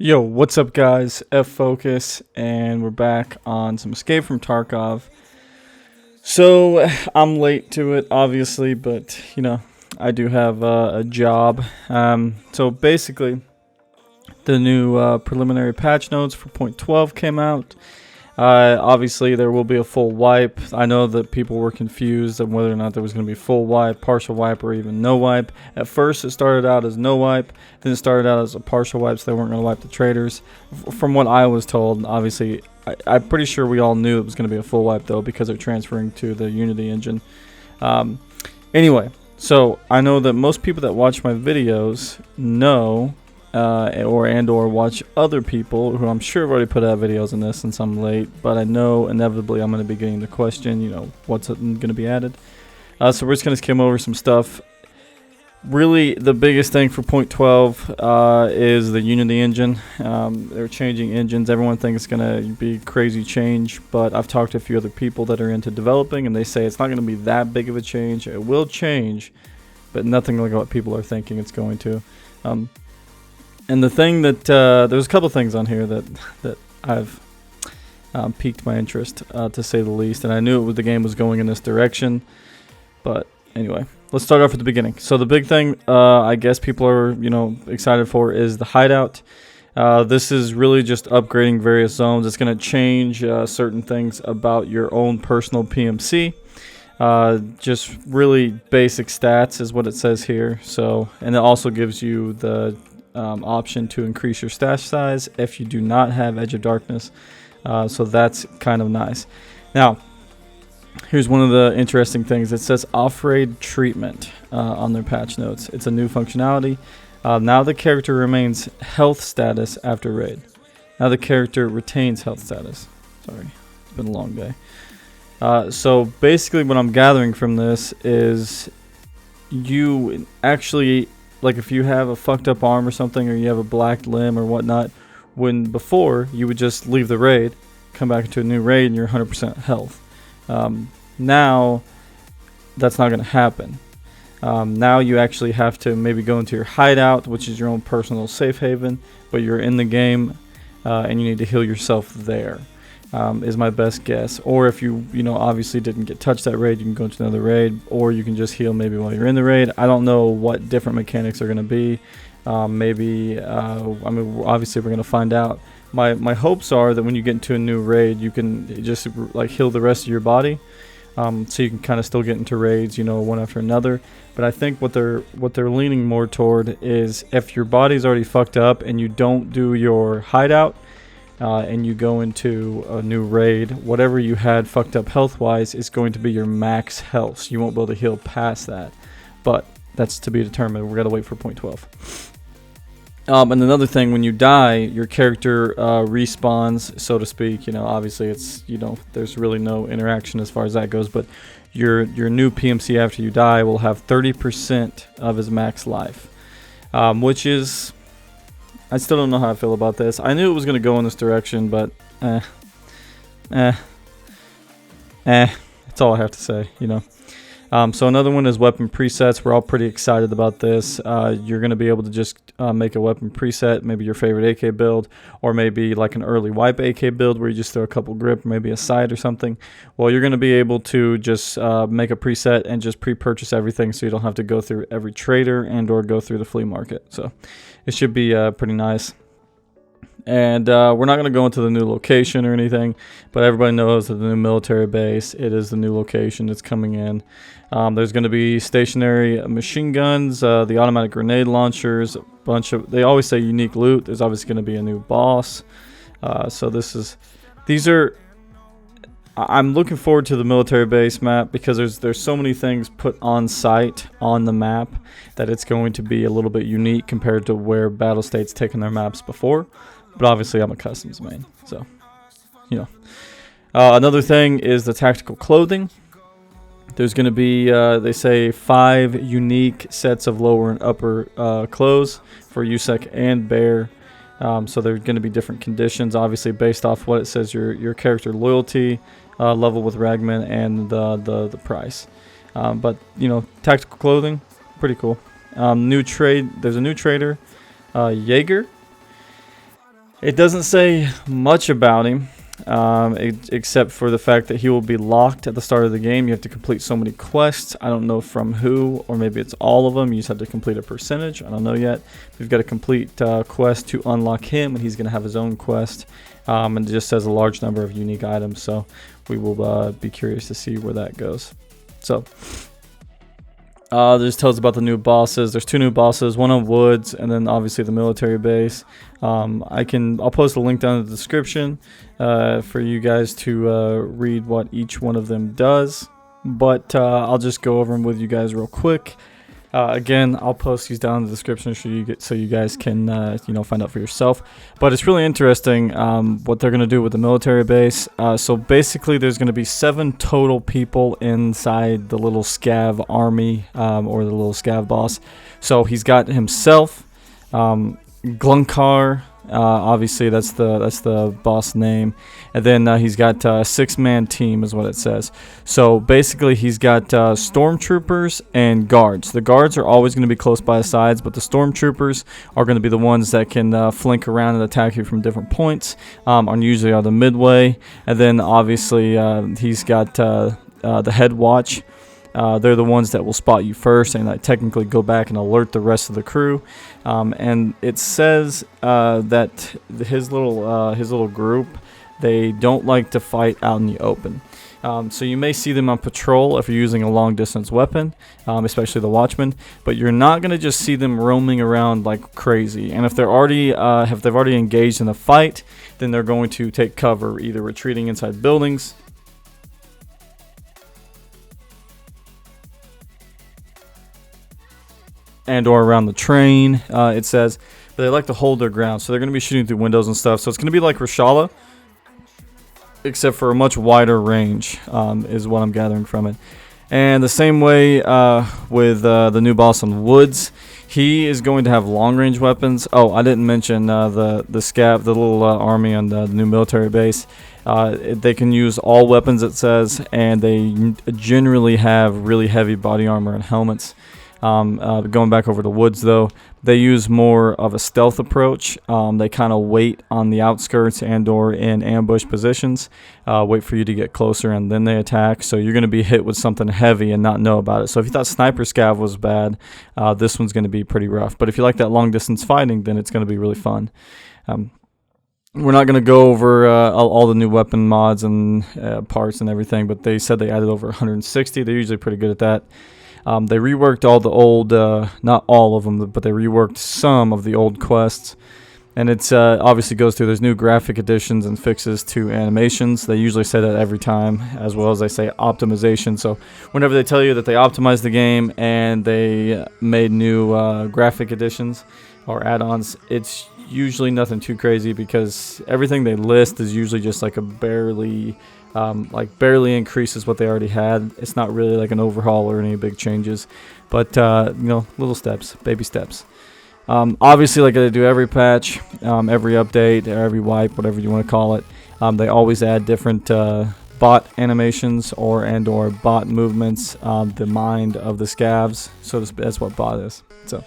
Yo, what's up guys? F Focus, and we're back on some Escape from Tarkov. So, I'm late to it, obviously, but, I do have a job. So basically, the new preliminary patch notes for 0.12 came out. Obviously, there will be a full wipe. I know that people were confused on whether or not there was going to be full wipe, partial wipe, or even no wipe. At first, it started out as no wipe. Then it started out as a partial wipe, so they weren't going to wipe the traders. From what I was told, obviously, I'm pretty sure we all knew it was going to be a full wipe, though, because they're transferring to the Unity engine. Anyway, so I know that most people that watch my videos know or watch other people who I'm sure have already put out videos on this since I'm late, but I know inevitably I'm going to be getting the question, what's going to be added. So we're just going to skim over some stuff. Really, the biggest thing for 0.12 is the Unity engine. They're changing engines. Everyone thinks it's going to be crazy change, but I've talked to a few other people that are into developing, and they say it's not going to be that big of a change. It will change, but nothing like what people are thinking it's going to. And the thing that there's a couple things on here that I've piqued my interest, to say the least, and I knew the game was going in this direction. But anyway, let's start off at the beginning. So the big thing, I guess people are excited for is the Hideout. This is really just upgrading various zones. It's going to change certain things about your own personal PMC. Just really basic stats is what it says here. So, and it also gives you the option to increase your stash size if you do not have Edge of Darkness, so that's kind of nice. Now, here's one of the interesting things. It says off-raid treatment on their patch notes. It's a new functionality. Now the character remains health status after raid. Now the character retains health status. Sorry, it's been a long day. So basically what I'm gathering from this is you actually, like if you have a fucked up arm or something, or you have a black limb or whatnot, when before you would just leave the raid, come back into a new raid, and you're 100% health. Now that's not going to happen. Now you actually have to maybe go into your hideout, which is your own personal safe haven, but you're in the game, and you need to heal yourself there. Is my best guess. Or if you obviously didn't get touched that raid, you can go into another raid, or you can just heal maybe while you're in the raid. I don't know what different mechanics are going to be. I mean, obviously we're going to find out. My hopes are that when you get into a new raid, you can just like heal the rest of your body, so you can kind of still get into raids, one after another. But I think what they're leaning more toward is if your body's already fucked up and you don't do your hideout, and you go into a new raid, whatever you had fucked up health-wise is going to be your max health. So you won't be able to heal past that. But that's to be determined. We're going to wait for 0.12. And another thing, when you die, your character respawns, so to speak. Obviously it's, there's really no interaction as far as that goes. But your new PMC after you die will have 30% of his max life, which is... I still don't know how I feel about this. I knew it was going to go in this direction, but that's all I have to say, So another one is weapon presets. We're all pretty excited about this. You're going to be able to just make a weapon preset, maybe your favorite AK build, or maybe like an early wipe AK build where you just throw a couple grip, maybe a sight or something. Well, you're going to be able to just make a preset and just pre-purchase everything, so you don't have to go through every trader and or go through the flea market. So it should be pretty nice. And we're not going to go into the new location or anything, but everybody knows that the new military base, it is the new location that's coming in. There's going to be stationary machine guns, the automatic grenade launchers, a bunch of, they always say unique loot. There's obviously going to be a new boss. So I'm looking forward to the military base map because there's so many things put on site on the map that it's going to be a little bit unique compared to where Battle State's taken their maps before. But obviously I'm a customs main, so another thing is the tactical clothing. There's going to be they say 5 unique sets of lower and upper clothes for USEC and Bear. So there's going to be different conditions, obviously based off what it says your character loyalty level with Ragman and the price. But tactical clothing, pretty cool. New trade. There's a new trader, Jaeger. It doesn't say much about him, except for the fact that he will be locked at the start of the game. You have to complete so many quests. I don't know from who, or maybe it's all of them. You just have to complete a percentage. I don't know yet. We've got to complete quest to unlock him, and he's going to have his own quest. And it just says a large number of unique items, so we will be curious to see where that goes. So this tells about the new bosses. There's 2 new bosses, one on Woods, and then obviously the military base. I'll post a link down in the description for you guys to read what each one of them does. But I'll just go over them with you guys real quick. Again, I'll post these down in the description so you guys can find out for yourself. But it's really interesting what they're going to do with the military base. So basically, there's going to be 7 total people inside the little scav army, or the little scav boss. So he's got himself, Glunkar. Obviously, that's the boss name, and then he's got a 6-man team, is what it says. So basically, he's got stormtroopers and guards. The guards are always going to be close by his sides, but the stormtroopers are going to be the ones that can flank around and attack you from different points, and usually are the midway. And then obviously, he's got the head watch. They're the ones that will spot you first and technically go back and alert the rest of the crew. And it says that his little group, they don't like to fight out in the open. So you may see them on patrol if you're using a long distance weapon, especially the watchman. But you're not going to just see them roaming around like crazy. And if they've already engaged in a fight, then they're going to take cover, either retreating inside buildings, and or around the train, it says. But they like to hold their ground, so they're going to be shooting through windows and stuff. So it's going to be like Reshala, except for a much wider range, is what I'm gathering from it. And the same way with the new boss on Woods, he is going to have long-range weapons. Oh, I didn't mention the scav, the little army on the new military base. They can use all weapons, it says, and they generally have really heavy body armor and helmets. Going back over to Woods, though, they use more of a stealth approach. They kind of wait on the outskirts and or in ambush positions, wait for you to get closer, and then they attack. So you're going to be hit with something heavy and not know about it. So if you thought Sniper Scav was bad, this one's going to be pretty rough. But if you like that long-distance fighting, then it's going to be really fun. We're not going to go over all the new weapon mods and parts and everything, but they said they added over 160. They're usually pretty good at that. They reworked all the old, not all of them, but they reworked some of the old quests. And it's obviously goes through, there's new graphic additions and fixes to animations. They usually say that every time, as well as they say optimization. So whenever they tell you that they optimized the game and they made new graphic additions or add-ons, it's usually nothing too crazy, because everything they list is usually just like a barely increases what they already had. It's not really like an overhaul or any big changes, but little steps, baby steps. Obviously, like they do every patch, every update, or every wipe, whatever you want to call it, they always add different bot animations or bot movements, the mind of the scavs. So that's what bot is. So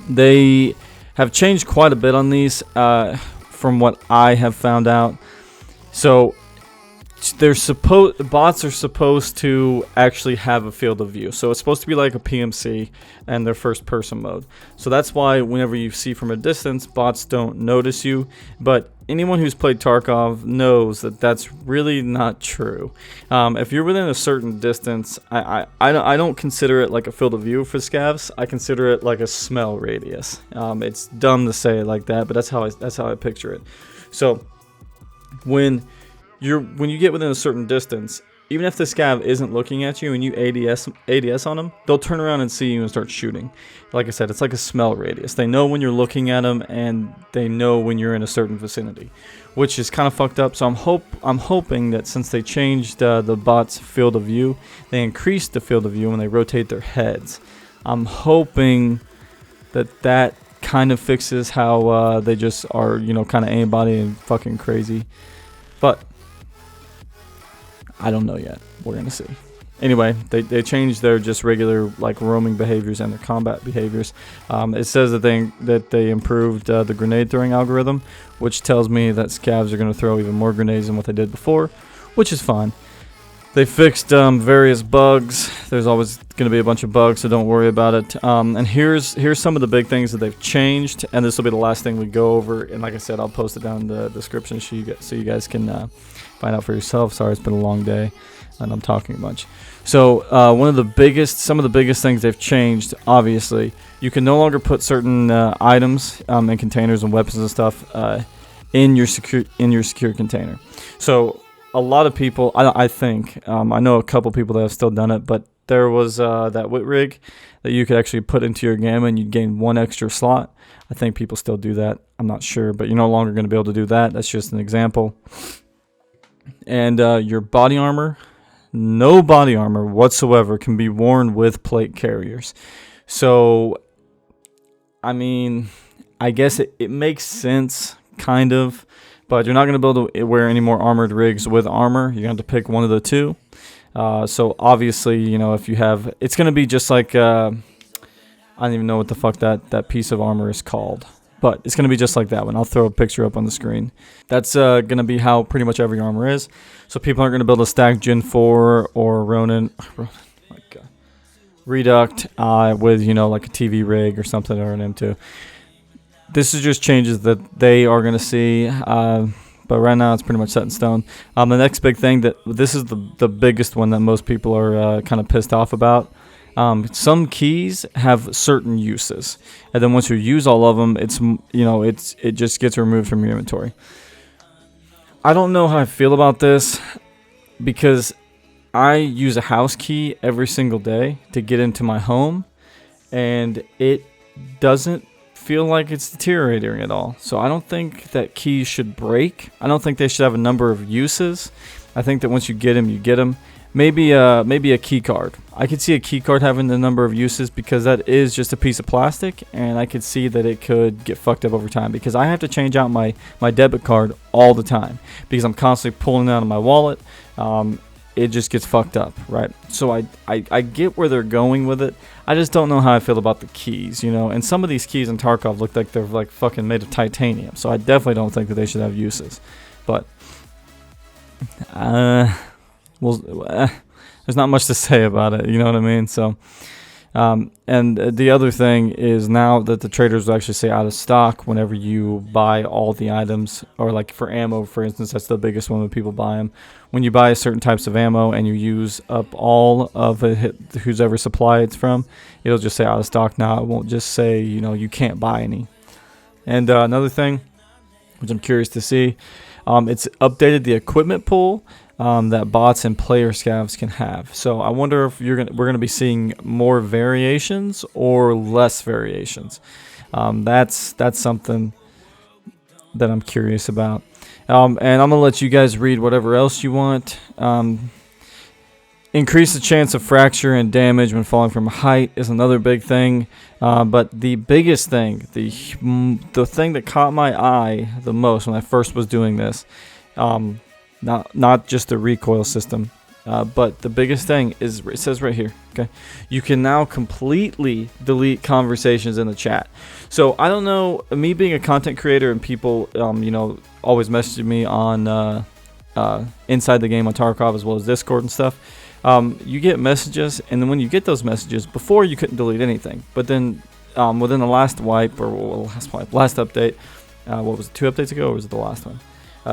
they have changed quite a bit on these, from what I have found out. So bots are supposed to actually have a field of view. So it's supposed to be like a PMC and their first person mode. So that's why whenever you see from a distance, bots don't notice you. But anyone who's played Tarkov knows that that's really not true. If you're within a certain distance, I don't consider it like a field of view for scavs. I consider it like a smell radius. It's dumb to say it like that, but that's how I picture it. So when you get within a certain distance, even if the scav isn't looking at you and you ADS on them, they'll turn around and see you and start shooting. Like I said, it's like a smell radius. They know when you're looking at them, and they know when you're in a certain vicinity, which is kind of fucked up. So I'm hoping that since they changed the bot's field of view, they increased the field of view when they rotate their heads. I'm hoping that kind of fixes how they just are, kind of aimbody and fucking crazy. But I don't know yet. We're going to see. anyway, they changed their just regular like roaming behaviors and their combat behaviors. It says that they improved the grenade throwing algorithm, which tells me that scavs are going to throw even more grenades than what they did before, which is fine. They fixed various bugs. There's always going to be a bunch of bugs, so don't worry about it. And here's some of the big things that they've changed, and this will be the last thing we go over. And like I said, I'll post it down in the description so you guys can find out for yourself. Sorry, it's been a long day, and I'm talking a bunch. So some of the biggest things they've changed, obviously, you can no longer put certain items and containers and weapons and stuff in your secure container. So a lot of people, I think, I know a couple people that have still done it, but there was that wit rig that you could actually put into your gamma and you'd gain 1 extra slot. I think people still do that. I'm not sure, but you're no longer going to be able to do that. That's just an example. And your body armor, no body armor whatsoever can be worn with plate carriers. So, I mean, I guess it makes sense, kind of. But you're not going to be able to wear any more armored rigs with armor. You're going to have to pick one of the two. So obviously, you know, if you have, it's going to be just like, I don't even know what the fuck that piece of armor is called. But it's going to be just like that one. I'll throw a picture up on the screen. That's going to be how pretty much every armor is. So people aren't going to be able to stack Gen 4 or Ronin, like Reduct with, you know, like a TV rig or something or an M2. This is just changes that they are going to see, but right now it's pretty much set in stone. The next big thing, this is the biggest one that most people are kind of pissed off about. Some keys have certain uses, and then once you use all of them, it just gets removed from your inventory. I don't know how I feel about this because I use a house key every single day to get into my home, and it doesn't feel like it's deteriorating at all. So I don't think that keys should break. I don't think they should have a number of uses. I think that once you get them, you get them. Maybe a key card. I could see a key card having a number of uses because that is just a piece of plastic, and I could see that it could get fucked up over time because I have to change out my debit card all the time because I'm constantly pulling it out of my wallet. It just gets fucked up, right? So I get where they're going with it. I just don't know how I feel about the keys, you know. And some of these keys in Tarkov look like they're like fucking made of titanium. So I definitely don't think that they should have uses. But there's not much to say about it, you know what I mean? So and the other thing is now that the traders will actually say out of stock whenever you buy all the items, or like for ammo, for instance, that's the biggest one when people buy them. When you buy certain types of ammo and you use up all of it, whose ever supply it's from, it'll just say out of stock now. It won't just say, you know, you can't buy any. And another thing, which I'm curious to see, it's updated the equipment pool that bots and player scavs can have. So I wonder if we're gonna be seeing more variations or less variations. That's something that I'm curious about. And I'm gonna let you guys read whatever else you want. Increase the chance of fracture and damage when falling from height is another big thing. But the biggest thing, the thing that caught my eye the most when I first was doing this, not just the recoil system, but the biggest thing is, it says right here, okay, you can now completely delete conversations in the chat. So I don't know, me being a content creator and people, you know, always messaging me on Inside the Game on Tarkov as well as Discord and stuff. You get messages, and then when you get those messages, before you couldn't delete anything, but then within the last wipe, or last update, what was it, 2 updates ago, or was it the last one?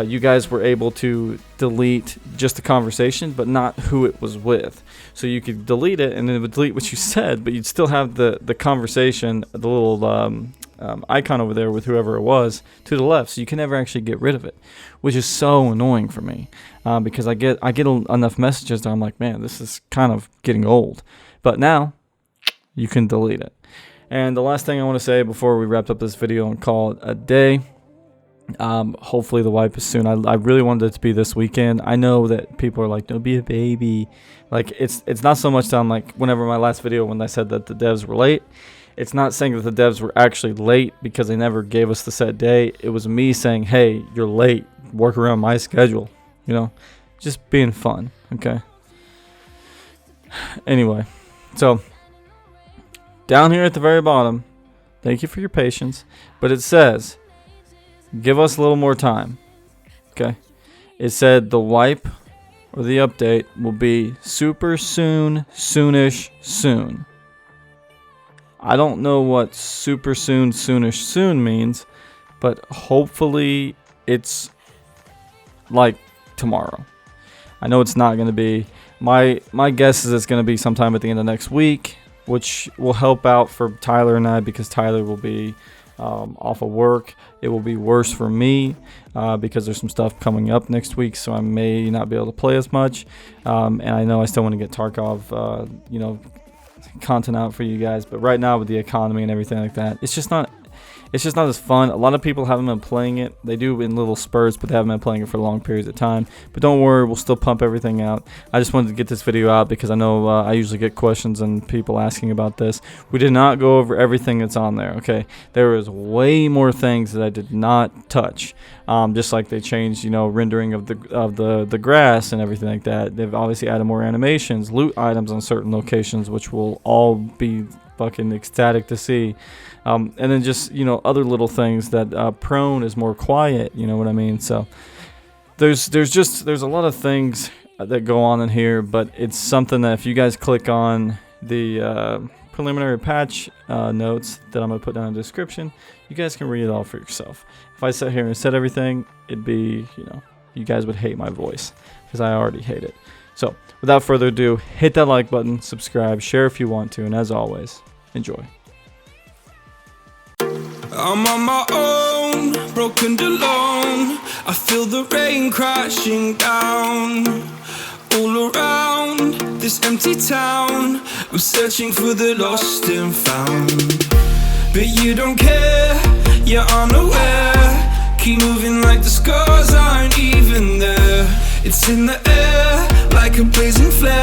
You guys were able to delete just the conversation, but not who it was with. So you could delete it, and it would delete what you said, but you'd still have the conversation, the little icon over there with whoever it was to the left. So you can never actually get rid of it, which is so annoying for me because I get enough messages that I'm like, man, this is kind of getting old. But now you can delete it. And the last thing I want to say before we wrap up this video and call it a day. Hopefully the wipe is soon. I really wanted it to be this weekend. I know that people are like, don't be a baby. Like, it's not so much that I'm like, whenever my last video when I said that the devs were late, it's not saying that the devs were actually late because they never gave us the set day. It was me saying, hey, you're late, work around my schedule, you know, just being fun. Okay. Anyway, so down here at the very bottom, thank you for your patience, but it says, give us a little more time. Okay, it said the wipe or the update will be super soon, soonish, soon. I don't know what super soon, soonish, soon means, but hopefully it's like tomorrow. I know it's not going to be. My guess is it's going to be sometime at the end of next week, which will help out for Tyler and I because Tyler will be off of work. It will be worse for me because there's some stuff coming up next week, so I may not be able to play as much. And I know I still want to get Tarkov, content out for you guys, but right now with the economy and everything like that, it's just not as fun. A lot of people haven't been playing it. They do in little spurts, but they haven't been playing it for long periods of time. But don't worry, we'll still pump everything out. I just wanted to get this video out because I know I usually get questions and people asking about this. We did not go over everything that's on there, okay? There is way more things that I did not touch. Just like they changed, rendering of the grass and everything like that. They've obviously added more animations, loot items on certain locations, which will all be fucking ecstatic to see. And then just other little things that prone is more quiet, you know what I mean? So there's a lot of things that go on in here, but it's something that if you guys click on the preliminary patch notes that I'm gonna put down in the description, you guys can read it all for yourself. If I sat here and said everything, it'd be, you guys would hate my voice because I already hate it. So without further ado, hit that like button, subscribe, share if you want to, and as always, enjoy. I'm on my own, broken and alone. I feel the rain crashing down all around this empty town. I'm searching for the lost and found, but you don't care, you're unaware. Keep moving like the scars aren't even there. It's in the air like a blazing flare.